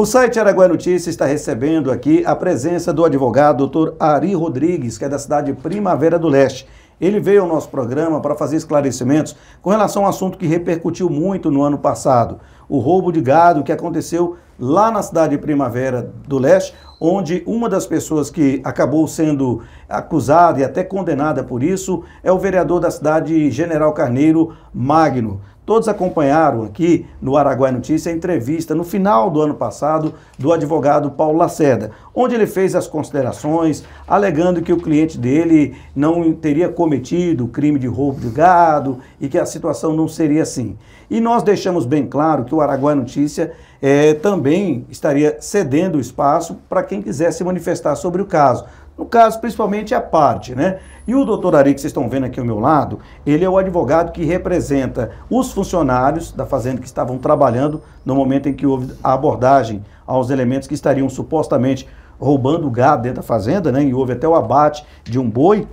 O site Araguaia Notícias está recebendo aqui a presença do advogado Dr. Ari Rodrigues, que é da cidade de Primavera do Leste. Ele veio ao nosso programa para fazer esclarecimentos com relação a um assunto que repercutiu muito no ano passado, o roubo de gado que aconteceu lá na cidade de Primavera do Leste, onde uma das pessoas que acabou sendo acusada e até condenada por isso é o vereador da cidade, General Carneiro Magno. Todos acompanharam aqui no Araguaia Notícias a entrevista no final do ano passado do advogado Paulo Lacerda, onde ele fez as considerações, alegando que o cliente dele não teria cometido crime de roubo de gado e que a situação não seria assim. E nós deixamos bem claro que o Araguaia Notícias também estaria cedendo espaço para quem quiser se manifestar sobre o caso. No caso, principalmente a parte, né? E o doutor Ari, que vocês estão vendo aqui ao meu lado, ele é o advogado que representa os funcionários da fazenda que estavam trabalhando no momento em que houve a abordagem aos elementos que estariam supostamente roubando gado dentro da fazenda, né? E houve até o abate de um boi.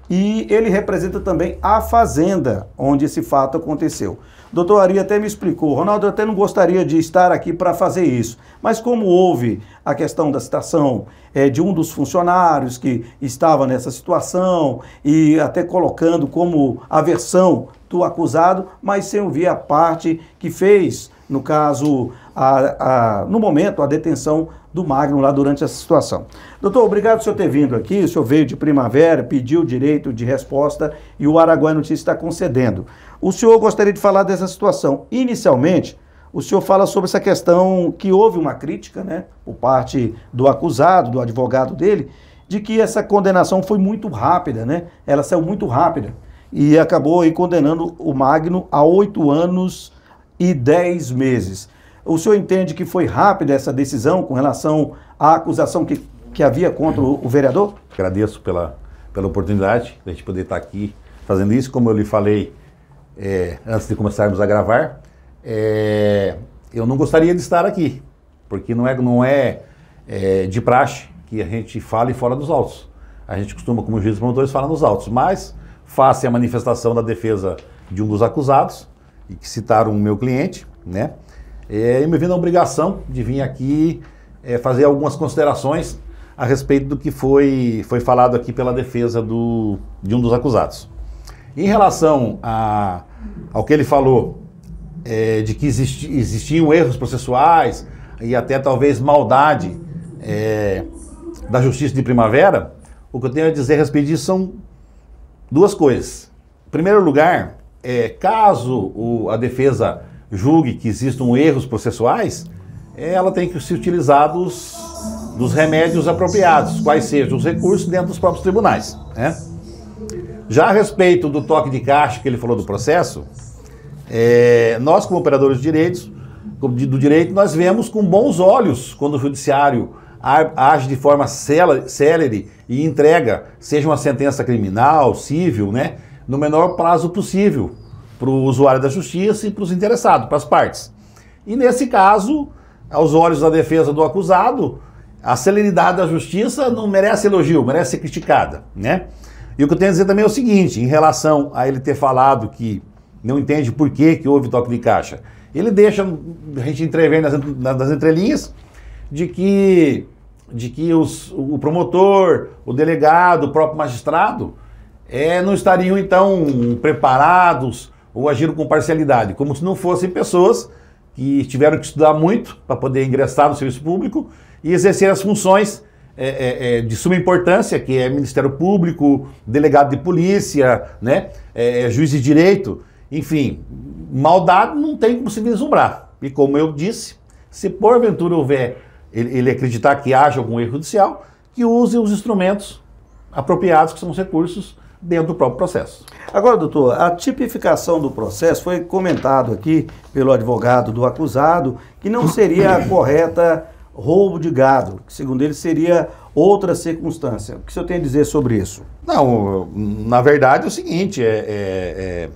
E ele representa também a fazenda onde esse fato aconteceu. O doutor Ari até me explicou, Ronaldo, eu até não gostaria de estar aqui para fazer isso, mas como houve a questão da citação de um dos funcionários que estava nessa situação e até colocando como a versão do acusado, mas sem ouvir a parte que fez, no caso, no momento, a detenção do Magno lá durante essa situação. Doutor, obrigado por o senhor ter vindo aqui, o senhor veio de Primavera, pediu o direito de resposta e o Araguaia Notícias está concedendo. O senhor gostaria de falar dessa situação. Inicialmente, o senhor fala sobre essa questão que houve uma crítica, né, por parte do acusado, do advogado dele, de que essa condenação foi muito rápida, né? Ela saiu muito rápida e acabou aí condenando o Magno a 8 anos e 10 meses. O senhor entende que foi rápida essa decisão com relação à acusação que havia contra o vereador? Agradeço pela oportunidade de a gente poder estar aqui fazendo isso. Como eu lhe falei antes de começarmos a gravar, eu não gostaria de estar aqui, porque não é de praxe que a gente fale fora dos autos. A gente costuma, como juízes promotores, falar nos autos, mas face à manifestação da defesa de um dos acusados, e que citaram o meu cliente, né? Eu me vi na obrigação de vir aqui fazer algumas considerações a respeito do que foi falado aqui pela defesa de um dos acusados. Em relação ao que ele falou, de que existiam erros processuais e até talvez maldade da Justiça de Primavera, o que eu tenho a dizer a respeito disso são duas coisas. Em primeiro lugar, caso a defesa julgue que existam erros processuais, ela tem que se utilizar dos remédios apropriados, quais sejam os recursos dentro dos próprios tribunais, né? Já a respeito do toque de caixa que ele falou do processo, nós como operadores de direito, nós vemos com bons olhos quando o judiciário age de forma célere e entrega, seja uma sentença criminal, civil, né, no menor prazo possível para o usuário da justiça e para os interessados, para as partes. E nesse caso, aos olhos da defesa do acusado, a celeridade da justiça não merece elogio, merece ser criticada, né? E o que eu tenho a dizer também é o seguinte, em relação a ele ter falado que não entende por que houve toque de caixa, ele deixa a gente entrever nas entrelinhas de que o promotor, o delegado, o próprio magistrado não estariam então preparados ou agiram com parcialidade, como se não fossem pessoas que tiveram que estudar muito para poder ingressar no serviço público e exercer as funções de suma importância, que é Ministério Público, delegado de polícia, né, juiz de direito, enfim, maldade não tem como se vislumbrar. E como eu disse, se porventura houver ele acreditar que haja algum erro judicial, que use os instrumentos apropriados, que são os recursos, dentro do próprio processo. Agora, doutor, a tipificação do processo foi comentado aqui pelo advogado do acusado que não seria a correta roubo de gado, que segundo ele seria outra circunstância. O que o senhor tem a dizer sobre isso? Não, na verdade é o seguinte, é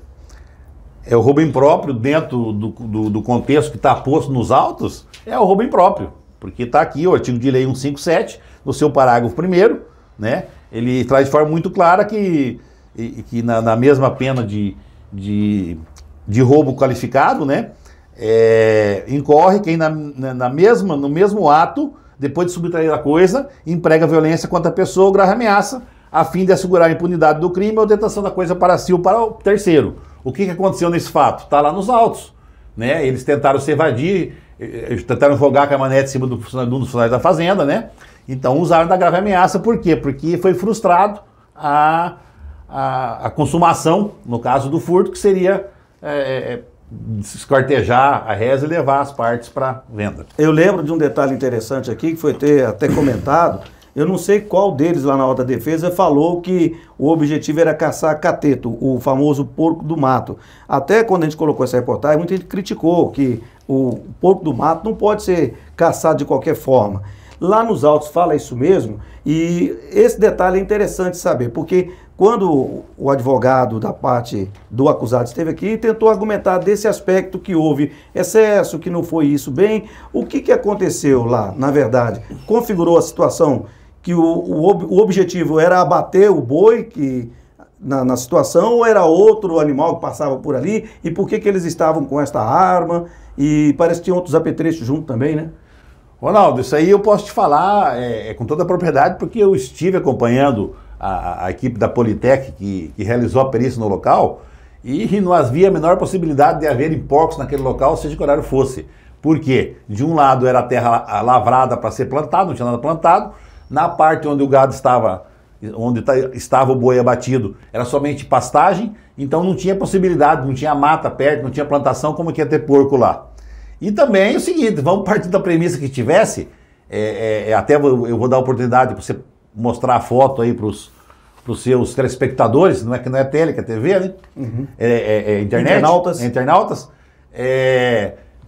o roubo impróprio dentro do contexto que está posto nos autos, é o roubo impróprio, porque está aqui o artigo de lei 157, no seu parágrafo 1º, né? Ele traz de forma muito clara que na mesma pena de roubo qualificado, né, incorre quem no mesmo ato, depois de subtrair a coisa, emprega violência contra a pessoa ou grave ameaça, a fim de assegurar a impunidade do crime ou detenção da coisa para si ou para o terceiro. O que aconteceu nesse fato? Está lá nos autos, né? Eles tentaram se evadir, tentaram jogar a caminhonete em cima de um dos funcionários da fazenda, né? Então usaram da grave ameaça, por quê? Porque foi frustrado a consumação, no caso do furto, que seria esquartejar a reza e levar as partes para venda. Eu lembro de um detalhe interessante aqui, que foi até comentado. Eu não sei qual deles lá na hora da defesa falou que o objetivo era caçar cateto, o famoso porco do mato. Até quando a gente colocou essa reportagem, muita gente criticou que o porco do mato não pode ser caçado de qualquer forma. Lá nos autos fala isso mesmo, e esse detalhe é interessante saber, porque quando o advogado da parte do acusado esteve aqui, tentou argumentar desse aspecto que houve excesso, que não foi isso bem, o que aconteceu lá, na verdade? Configurou a situação que o objetivo era abater o boi na situação, ou era outro animal que passava por ali, e por que eles estavam com esta arma, e parece que tinha outros apetrechos junto também, né? Ronaldo, isso aí eu posso te falar com toda a propriedade, porque eu estive acompanhando a equipe da Politec que realizou a perícia no local, e não havia a menor possibilidade de haverem porcos naquele local, seja que horário fosse. Por quê? De um lado era a terra lavrada para ser plantado, não tinha nada plantado. Na parte onde o gado estava, estava o boi abatido, era somente pastagem, então não tinha possibilidade, não tinha mata perto, não tinha plantação, como que ia ter porco lá. E também é o seguinte, vamos partir da premissa que tivesse, até eu vou dar a oportunidade para você mostrar a foto aí para os seus telespectadores, não é tele, que é TV, né? Uhum. Internet, internautas.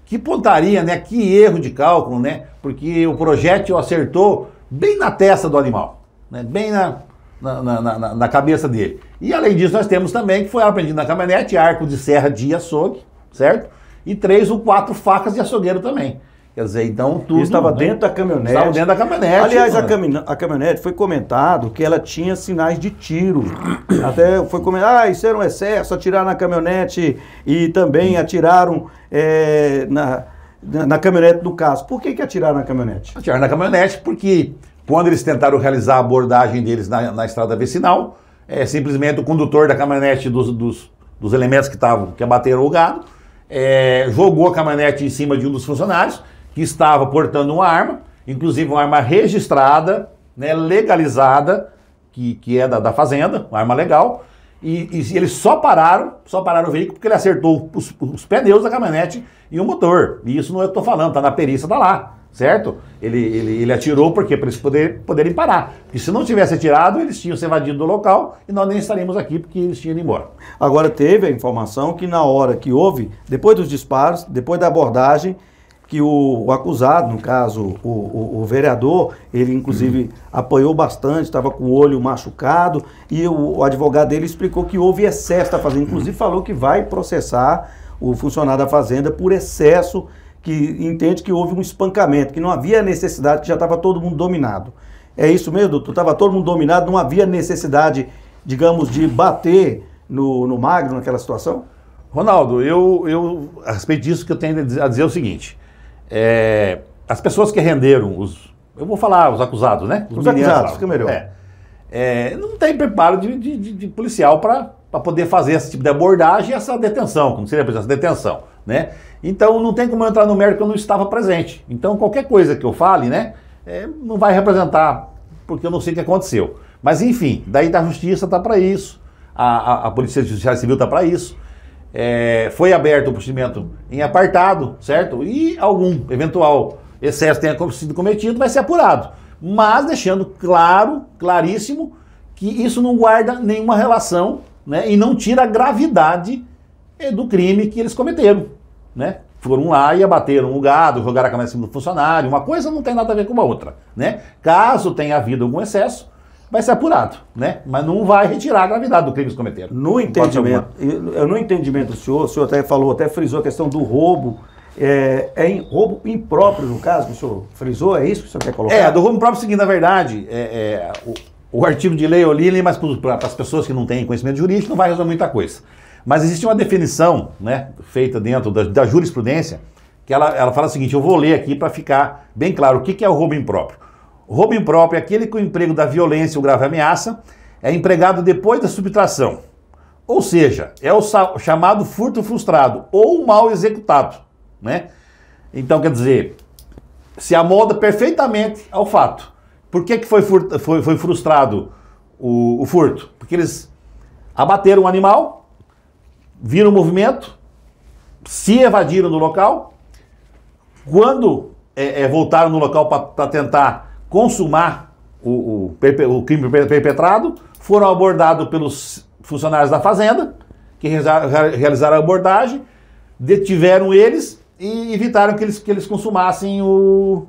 Que pontaria, né? Que erro de cálculo, né? Porque o projétil acertou bem na testa do animal, né? Bem na cabeça dele. E além disso, nós temos também que foi apreendido na caminhonete arco de serra de açougue, certo? E 3 ou 4 facas de açougueiro também. Quer dizer, então tudo... Isso estava dentro da caminhonete. Estava dentro da caminhonete. Aliás, a caminhonete foi comentado que ela tinha sinais de tiro. Até foi comentado, isso era um excesso, atiraram na caminhonete e também atiraram na caminhonete do caso. Por que atiraram na caminhonete? Atiraram na caminhonete porque quando eles tentaram realizar a abordagem deles na estrada vicinal, simplesmente o condutor da caminhonete dos elementos que abateram o gado, jogou a caminhonete em cima de um dos funcionários, que estava portando uma arma, inclusive uma arma registrada, né, legalizada, que é da fazenda, uma arma legal, e eles só pararam o veículo porque ele acertou os pneus da caminhonete e o motor. E isso não eu estou falando, está na perícia, está lá, certo? Ele atirou porque para eles poderem parar. Porque se não tivesse atirado, eles tinham se evadido do local e nós nem estaríamos aqui porque eles tinham ido embora. Agora teve a informação que na hora que houve, depois dos disparos, depois da abordagem, que o acusado, no caso o vereador, ele inclusive apanhou bastante, estava com o olho machucado, e o advogado dele explicou que houve excesso da fazenda, inclusive falou que vai processar o funcionário da fazenda por excesso, que entende que houve um espancamento, que não havia necessidade, que já estava todo mundo dominado. É isso mesmo, doutor? Estava todo mundo dominado, não havia necessidade, digamos, de bater no magro naquela situação? Ronaldo, eu a respeito disso que eu tenho a dizer é o seguinte, as pessoas que renderam eu vou falar os acusados, né? Os acusados, fica melhor. Não tem preparo de policial para poder fazer esse tipo de abordagem e essa detenção, como seria essa detenção, né? Então não tem como eu entrar no mérito que eu não estava presente. Então qualquer coisa que eu fale, né, não vai representar, porque eu não sei o que aconteceu. Mas enfim, daí da justiça está para isso, a Polícia Judiciária Civil está para isso. Foi aberto o procedimento em apartado, certo? E algum eventual excesso tenha sido cometido, vai ser apurado. Mas deixando claríssimo, que isso não guarda nenhuma relação, né? E não tira a gravidade do crime que eles cometeram, né? Foram lá e abateram o gado, jogaram a cabeça em cima do funcionário, uma coisa não tem nada a ver com a outra, né? Caso tenha havido algum excesso, vai ser apurado, né? Mas não vai retirar a gravidade do crime que eles cometeram. No entendimento do senhor, o senhor até falou, até frisou a questão do roubo, roubo impróprio no caso que o senhor frisou, é isso que o senhor quer colocar? Do roubo impróprio, seguindo a verdade, o artigo de lei eu li, mas para as pessoas que não têm conhecimento jurídico não vai resolver muita coisa. Mas existe uma definição, né, feita dentro da jurisprudência, que ela fala o seguinte, eu vou ler aqui para ficar bem claro o que é o roubo impróprio. O roubo impróprio é aquele que o emprego da violência ou grave ameaça é empregado depois da subtração. Ou seja, é o chamado furto frustrado ou mal executado, né? Então, quer dizer, se amolda perfeitamente ao fato. Por que foi frustrado o furto? Porque eles abateram o animal, viram o movimento, se evadiram do local. Quando voltaram no local para tentar consumar o crime perpetrado, foram abordados pelos funcionários da fazenda, que realizaram a abordagem, detiveram eles e evitaram que eles consumassem o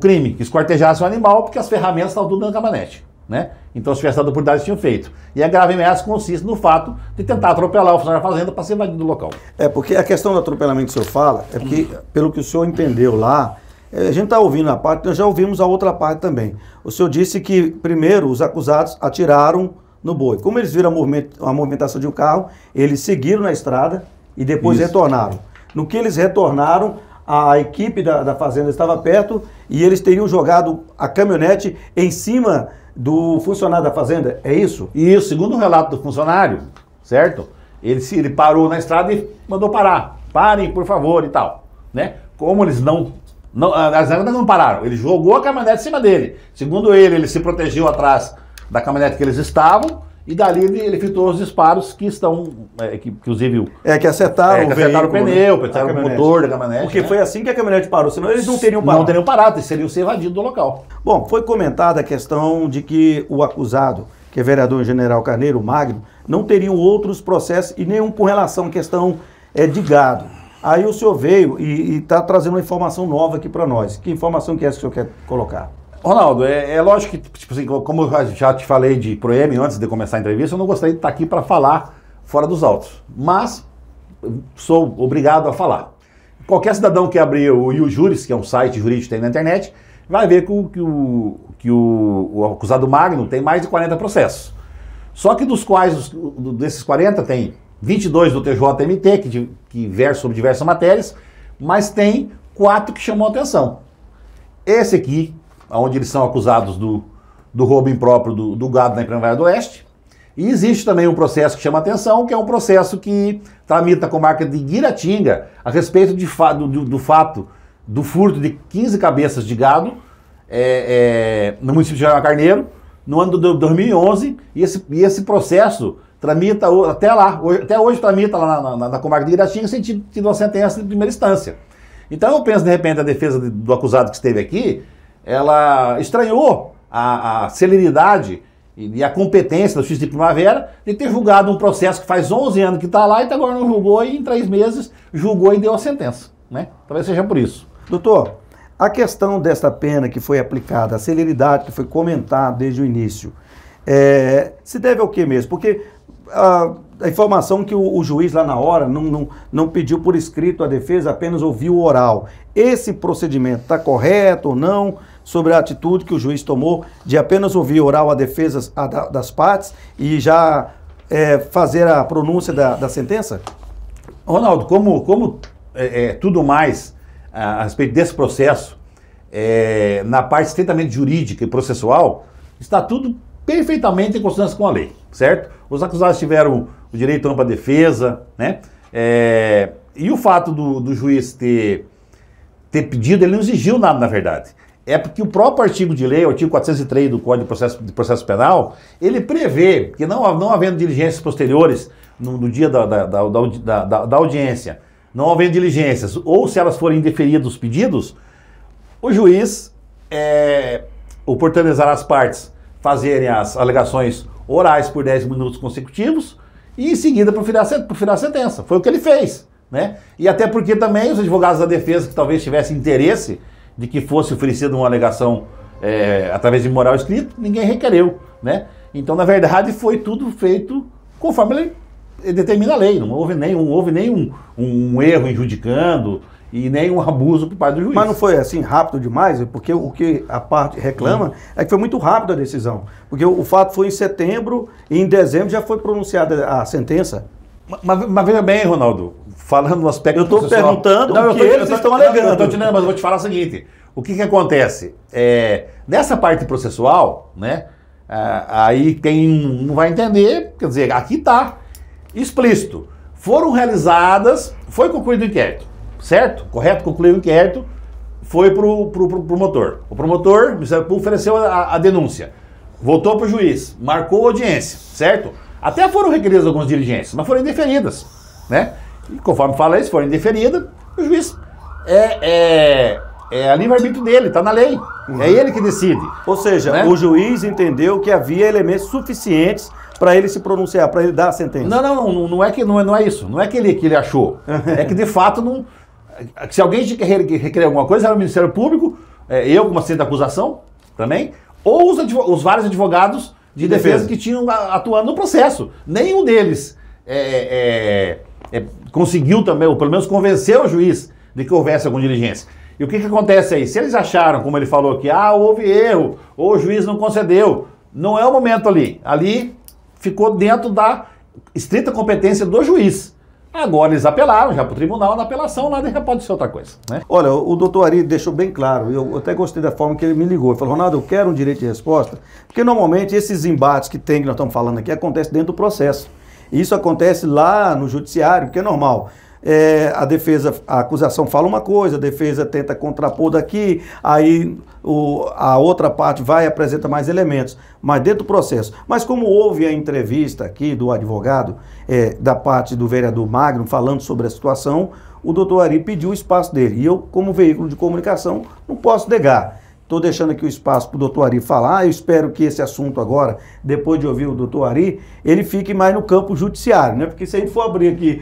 crime, que esquartejassem o animal, porque as ferramentas estavam tudo na caminhonete, né? Então, se tivesse dado oportunidade, tinham feito. E a grave ameaça consiste no fato de tentar atropelar o funcionário da fazenda para ser evadido do local. Porque a questão do atropelamento que o senhor fala, é porque, pelo que o senhor entendeu lá, a gente está ouvindo a parte, nós já ouvimos a outra parte também. O senhor disse que, primeiro, os acusados atiraram no boi. Como eles viram a movimentação de um carro, eles seguiram na estrada e depois retornaram. No que eles retornaram, a equipe da fazenda estava perto e eles teriam jogado a caminhonete em cima do funcionário da fazenda, é isso? Isso, segundo o relato do funcionário, certo? Ele parou na estrada e mandou parar. Parem, por favor, e tal, né? Como eles não pararam, ele jogou a caminhonete em cima dele. Segundo ele se protegeu atrás da caminhonete que eles estavam e dali ele efetuou os disparos que estão, que inclusive... que acertaram o pneu, acertaram o motor da caminhonete. Porque foi assim que a caminhonete parou, senão eles não teriam parado. Não teriam parado, eles seriam se evadido do local. Bom, foi comentada a questão de que o acusado, que é vereador General Carneiro Magno, não teriam outros processos e nenhum com relação à questão de gado. Aí o senhor veio e está trazendo uma informação nova aqui para nós. Que informação que é essa que o senhor quer colocar? Ronaldo, é lógico que, tipo assim, como eu já te falei de Proeme antes de começar a entrevista, eu não gostaria de estar aqui para falar fora dos autos, mas sou obrigado a falar. Qualquer cidadão que abrir o YouJuris, que é um site jurídico que tem na internet, vai ver que o acusado Magno tem mais de 40 processos. Só que desses 40 tem 22 do TJMT, que versam sobre diversas matérias, mas tem 4 que chamam a atenção. Esse aqui, onde eles são acusados do roubo impróprio do gado na Primavera do Oeste. E existe também um processo que chama atenção, que é um processo que tramita com a marca de Guiratinga a respeito do fato do furto de 15 cabeças de gado no município de General Carneiro, no ano de 2011, e esse processo tramita até hoje tramita lá na comarca de Guiratinga sem ter tido uma sentença de primeira instância. Então eu penso, de repente, a defesa do acusado que esteve aqui, ela estranhou a celeridade e a competência da Justiça de Primavera de ter julgado um processo que faz 11 anos que está lá e agora não julgou e em 3 meses julgou e deu a sentença, né? Talvez seja por isso. Doutor, a questão dessa pena que foi aplicada, a celeridade que foi comentada desde o início, se deve ao que mesmo? Porque a informação que o juiz lá na hora não pediu por escrito a defesa, apenas ouviu o oral. Esse procedimento está correto ou não sobre a atitude que o juiz tomou de apenas ouvir oral a defesa das partes e já fazer a pronúncia da sentença? Ronaldo, como tudo mais a respeito desse processo, na parte estritamente jurídica e processual, está tudo perfeitamente em consonância com a lei, certo? Os acusados tiveram o direito à ampla defesa, né? E o fato do juiz ter pedido, ele não exigiu nada, na verdade. É porque o próprio artigo de lei, o artigo 403 do Código de Processo Penal, ele prevê que não havendo diligências posteriores no dia da audiência, não havendo diligências, ou se elas forem indeferidas os pedidos, o juiz oportunizará as partes fazerem as alegações orais por 10 minutos consecutivos e em seguida proferir a sentença. Foi o que ele fez, né? E até porque também os advogados da defesa que talvez tivessem interesse de que fosse oferecida uma alegação através de memorial escrito, ninguém requereu, né? Então, na verdade, foi tudo feito conforme ele determina a lei. Não houve nem um erro injudicando e nem um abuso por parte do juiz. Mas não foi assim rápido demais? Porque o que a parte reclama é que foi muito rápido a decisão. Porque o fato foi em setembro e em dezembro já foi pronunciada a sentença. Mas veja bem, Ronaldo, falando no aspecto Eu estou processual... perguntando Não, o que eles estão alegando. Eu estou te dizendo, mas eu vou te falar o seguinte. O que acontece? Nessa parte processual, né, aí quem não vai entender, quer dizer, aqui está explícito. Foram realizadas, foi concluído o inquérito, certo? Correto? Concluiu o inquérito, foi para o promotor. O promotor, o Ministério Público, ofereceu a denúncia. Voltou para o juiz, marcou a audiência, certo? Até foram requeridas algumas diligências, mas foram indeferidas, né? E conforme fala isso, foram indeferidas, o juiz a livre-arbítrio dele, está na lei. É ele que decide. Ou seja, né? O juiz entendeu que havia elementos suficientes para ele se pronunciar, para ele dar a sentença. Não é isso. Não é que ele achou. É que de fato não. Se alguém requerer alguma coisa, era o Ministério Público, eu como assistente da acusação também, ou os vários advogados de defesa que tinham atuando no processo. Nenhum deles conseguiu também, ou pelo menos convenceu o juiz de que houvesse alguma diligência. E o que acontece aí? Se eles acharam, como ele falou aqui, houve erro, ou o juiz não concedeu, não é o momento ali. Ali ficou dentro da estrita competência do juiz. Agora eles apelaram já para o tribunal, na apelação lá já pode ser outra coisa. Né? Olha, o doutor Ari deixou bem claro, eu até gostei da forma que ele me ligou. Ele falou, Ronaldo, eu quero um direito de resposta, porque normalmente esses embates que nós estamos falando aqui, acontecem dentro do processo. E isso acontece lá no judiciário, que é normal. A acusação fala uma coisa, a defesa tenta contrapor daqui, aí a outra parte vai e apresenta mais elementos, mas dentro do processo. Mas como houve a entrevista aqui do advogado, da parte do vereador Magno, falando sobre a situação, o doutor Ari pediu o espaço dele. E eu, como veículo de comunicação, não posso negar. Estou deixando aqui o espaço para o doutor Ari falar. Eu espero que esse assunto agora, depois de ouvir o doutor Ari, ele fique mais no campo judiciário, né? Porque se a gente for abrir aqui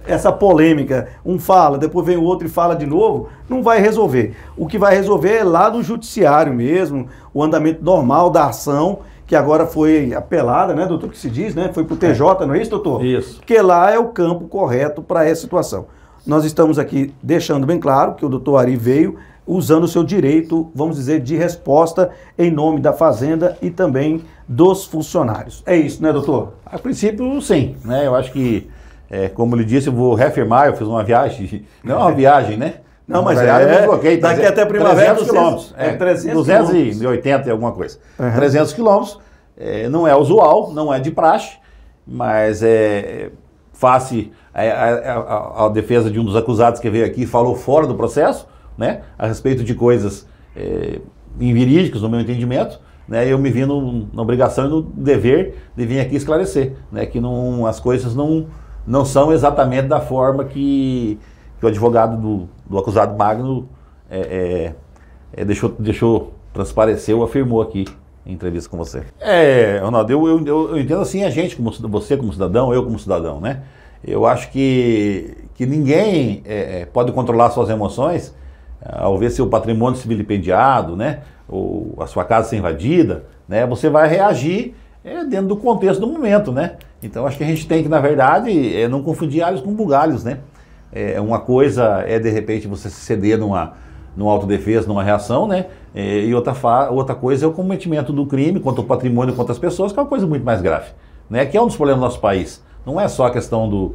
essa polêmica, um fala, depois vem o outro e fala de novo, não vai resolver. O que vai resolver é lá do judiciário mesmo, o andamento normal da ação, que agora foi apelada, né, doutor, que se diz, né? Foi para o TJ, não é isso, doutor? Isso. Porque lá é o campo correto para essa situação. Nós estamos aqui deixando bem claro que o doutor Ari veio usando o seu direito, vamos dizer, de resposta em nome da Fazenda e também dos funcionários. É isso, né, doutor? A princípio, sim. Né? Eu acho que, como ele disse, eu vou reafirmar, eu fiz uma viagem, não é uma viagem, né? Não, mas eu bloqueei, daqui até Primavera, 300 quilômetros. 280 e alguma coisa. 300 quilômetros, não é usual, não é de praxe, mas face a defesa de um dos acusados que veio aqui falou fora do processo, né, a respeito de coisas inverídicas, no meu entendimento, né, eu me vi na obrigação e no dever de vir aqui esclarecer, né, que as coisas não são exatamente da forma que o advogado do acusado Magno deixou transparecer ou afirmou aqui em entrevista com você. Ronaldo, eu entendo assim a gente, você como cidadão, eu como cidadão, né? Eu acho que ninguém pode controlar suas emoções ao ver seu patrimônio se vilipendiado, né? Ou a sua casa ser invadida, né? Você vai reagir dentro do contexto do momento, né? Então acho que a gente tem que, na verdade, não confundir alhos com bugalhos, né? Uma coisa de repente, você se ceder numa autodefesa, numa reação, né? E outra coisa é o cometimento do crime contra o patrimônio, contra as pessoas, que é uma coisa muito mais grave, né? Que é um dos problemas do nosso país. Não é só a questão do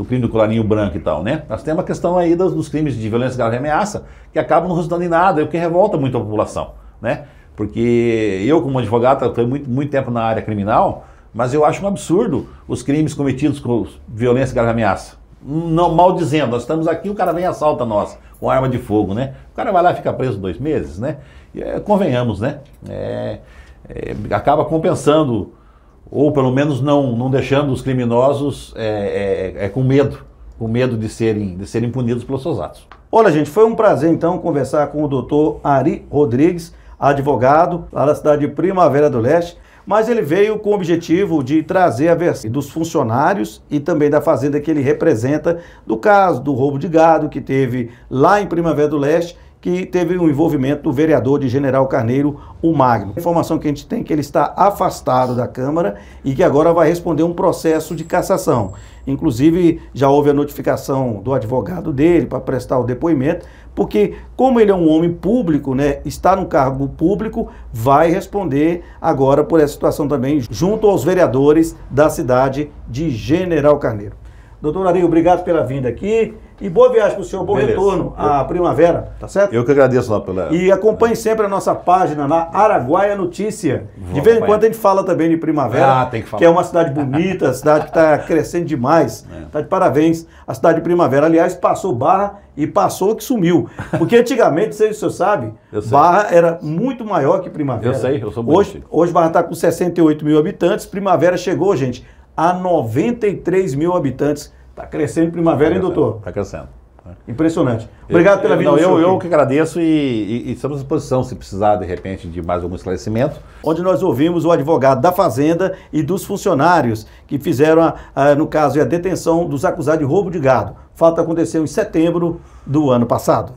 crime do colarinho branco e tal, né? Nós temos a questão aí dos crimes de violência, grave e ameaça, que acabam não resultando em nada, o que revolta muito a população, né? Porque eu, como advogado, estou muito tempo na área criminal, mas eu acho um absurdo os crimes cometidos com violência, grave e ameaça. Não, mal dizendo, nós estamos aqui, o cara vem e assalta nós com arma de fogo, né? O cara vai lá e fica preso 2 meses, né? Convenhamos, né? Acaba compensando, ou pelo menos não deixando os criminosos com medo de serem punidos pelos seus atos. Olha, gente, foi um prazer então conversar com o doutor Ari Rodrigues, advogado lá da cidade de Primavera do Leste, mas ele veio com o objetivo de trazer a versão dos funcionários e também da fazenda que ele representa, do caso do roubo de gado que teve lá em Primavera do Leste, que teve o envolvimento do vereador de General Carneiro, o Magno. A informação que a gente tem é que ele está afastado da Câmara e que agora vai responder um processo de cassação. Inclusive, já houve a notificação do advogado dele para prestar o depoimento, porque como ele é um homem público, né, está no cargo público, vai responder agora por essa situação também, junto aos vereadores da cidade de General Carneiro. Doutor Ari, obrigado pela vinda aqui e boa viagem para o senhor, bom retorno à primavera, tá certo? Eu que agradeço lá pela... E acompanhe sempre a nossa página na Araguaia Notícia. De vez em quando a gente fala também de Primavera, tem que falar. Que é uma cidade bonita, cidade que está crescendo demais. Está de parabéns a cidade de Primavera. Aliás, passou Barra e passou que sumiu. Porque antigamente, não sei se o senhor sabe, Barra era muito maior que Primavera. Eu sei, eu sou muito. Hoje Barra está com 68 mil habitantes, Primavera chegou, gente, a 93 mil habitantes. Está crescendo Primavera, hein, doutor? Está crescendo. Impressionante. Obrigado pela vinda. Eu que agradeço e estamos à disposição se precisar, de repente, de mais algum esclarecimento. Onde nós ouvimos o advogado da Fazenda e dos funcionários que fizeram, no caso, a detenção dos acusados de roubo de gado. O fato aconteceu em setembro do ano passado.